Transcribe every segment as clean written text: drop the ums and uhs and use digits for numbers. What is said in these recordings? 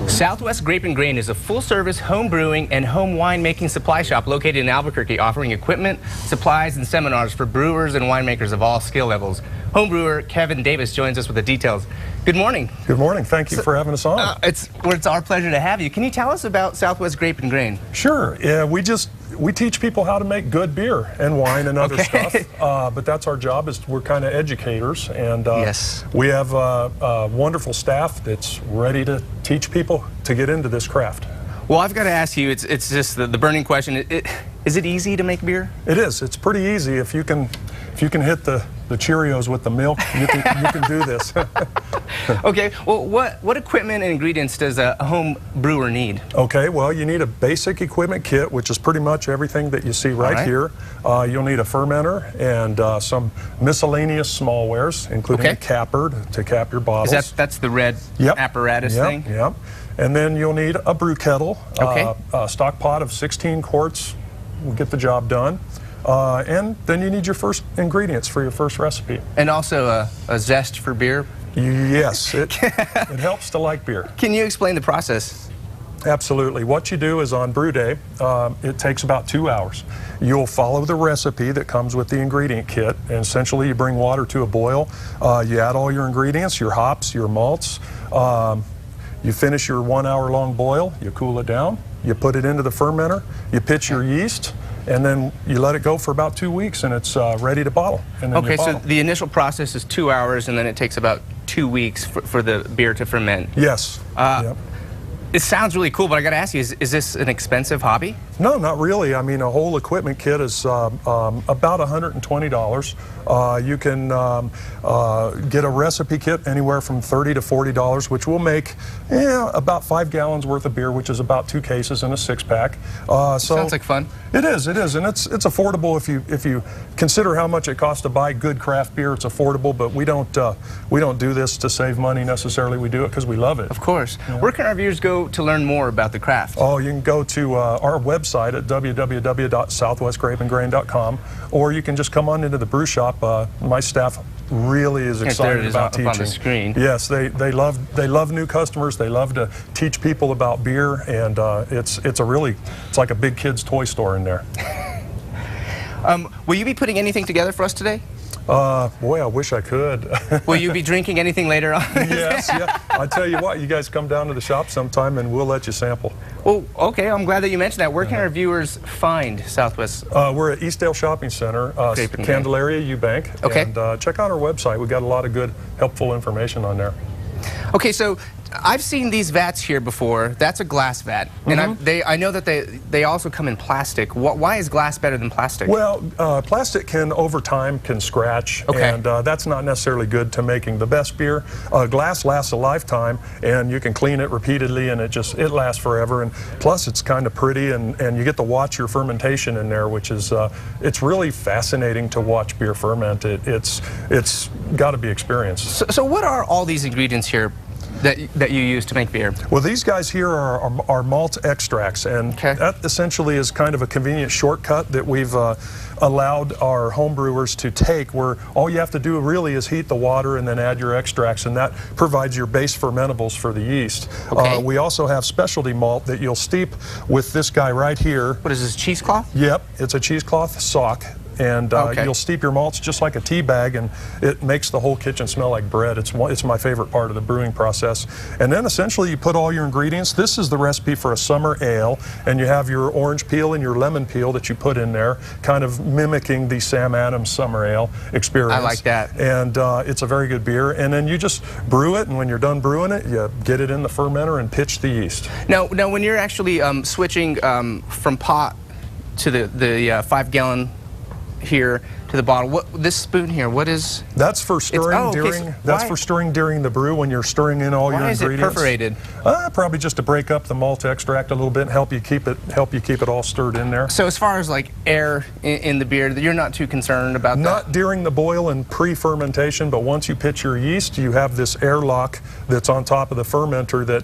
Southwest Grape and Grain is a full-service home brewing and home wine-making supply shop located in Albuquerque, offering equipment, supplies, and seminars for brewers and winemakers of all skill levels. Home brewer Kevin Davis joins us with the details. Good morning. Good morning. Thank you for having us on. It's our pleasure to have you. Can you tell us about Southwest Grape and Grain? Sure. Yeah, we teach people how to make good beer and wine and other stuff. But that's our job. Is we're kind of educators, and yes, we have a wonderful staff that's ready to teach people to get into this craft. Well, I've got to ask you. It's just the burning question. Is it easy to make beer? It is. It's pretty easy if you can hit the Cheerios with the milk. You can do this. Okay. Well, what equipment and ingredients does a home brewer need? Okay. Well, you need a basic equipment kit, which is pretty much everything that you see right here. You'll need a fermenter and some miscellaneous smallwares, including a capper to cap your bottles. That's the red apparatus thing? Yep. And then you'll need a brew kettle, a stock pot of 16 quarts will get the job done. And then you need your first ingredients for your first recipe. And also a zest for beer? Yes, it helps to like beer. Can you explain the process? Absolutely. What you do is on brew day, it takes about 2 hours. You'll follow the recipe that comes with the ingredient kit, and essentially you bring water to a boil. You add all your ingredients, your hops, your malts. You finish your 1 hour long boil, you cool it down, you put it into the fermenter, you pitch your yeast, and then you let it go for about 2 weeks, and it's ready to bottle. And then so the initial process is 2 hours, and then it takes about 2 weeks for the beer to ferment. Yes. Yep. It sounds really cool, but I got to ask you, is this an expensive hobby? No, not really. I mean, a whole equipment kit is about $120. You can get a recipe kit anywhere from $30 to $40, which will make about 5 gallons worth of beer, which is about 2 cases in a 6-pack. Sounds like fun. It is, and it's affordable if you consider how much it costs to buy good craft beer. It's affordable, but we don't do this to save money necessarily. We do it because we love it. Of course. Yeah. Where can our viewers go to learn more about the craft? Oh, you can go to our website at www.southwestgrapeandgrain.com, or you can just come on into the brew shop. My staff really is excited about teaching. On the screen. Yes, they love new customers. They love to teach people about beer, and it's like a big kid's toy store in there. Will you be putting anything together for us today? Boy, I wish I could. Will you be drinking anything later on? Yes, yeah. I tell you what, you guys come down to the shop sometime and we'll let you sample. Well, okay, I'm glad that you mentioned that. Where can our viewers find Southwest? We're at Eastdale Shopping Center, Candelaria, Eubank. Okay. And check out our website. We've got a lot of good, helpful information on there. Okay, so I've seen these vats here before. That's a glass vat, and I know that they also come in plastic. Why is glass better than plastic? Well, plastic over time can scratch, and that's not necessarily good to making the best beer. Glass lasts a lifetime, and you can clean it repeatedly, and it lasts forever. And plus, it's kind of pretty, and you get to watch your fermentation in there, which is it's really fascinating to watch beer ferment. It's got to be experienced. So what are all these ingredients here that you use to make beer? Well, these guys here are malt extracts, and that essentially is kind of a convenient shortcut that we've allowed our home brewers to take, where all you have to do really is heat the water and then add your extracts, and that provides your base fermentables for the yeast. We also have specialty malt that you'll steep with this guy right here. What is this, cheesecloth? Yep, it's a cheesecloth sock. And you'll steep your malts just like a tea bag, and it makes the whole kitchen smell like bread. It's my favorite part of the brewing process. And then essentially you put all your ingredients. This is the recipe for a summer ale, and you have your orange peel and your lemon peel that you put in there, kind of mimicking the Sam Adams summer ale experience. I like that. And it's a very good beer. And then you just brew it, and when you're done brewing it, you get it in the fermenter and pitch the yeast. Now when you're actually switching from pot to the 5-gallon here to the bottle, this spoon here, what is? That's for stirring for stirring during the brew, when you're stirring in all your ingredients. Why is it perforated? Probably just to break up the malt extract a little bit and help you keep it all stirred in there. So as far as like air in the beer, you're not too concerned about that? Not during the boil and pre-fermentation, but once you pitch your yeast, you have this airlock that's on top of the fermenter that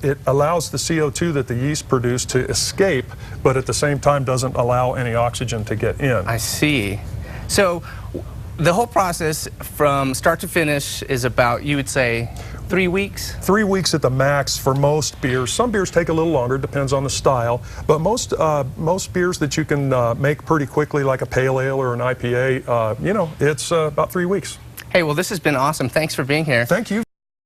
it allows the CO2 that the yeast produce to escape, but at the same time doesn't allow any oxygen to get in. I see. So the whole process from start to finish is about, you would say? 3 weeks? 3 weeks at the max for most beers. Some beers take a little longer, depends on the style, but most beers that you can make pretty quickly, like a pale ale or an IPA, you know, it's about 3 weeks. Hey, well, this has been awesome. Thanks for being here. Thank you.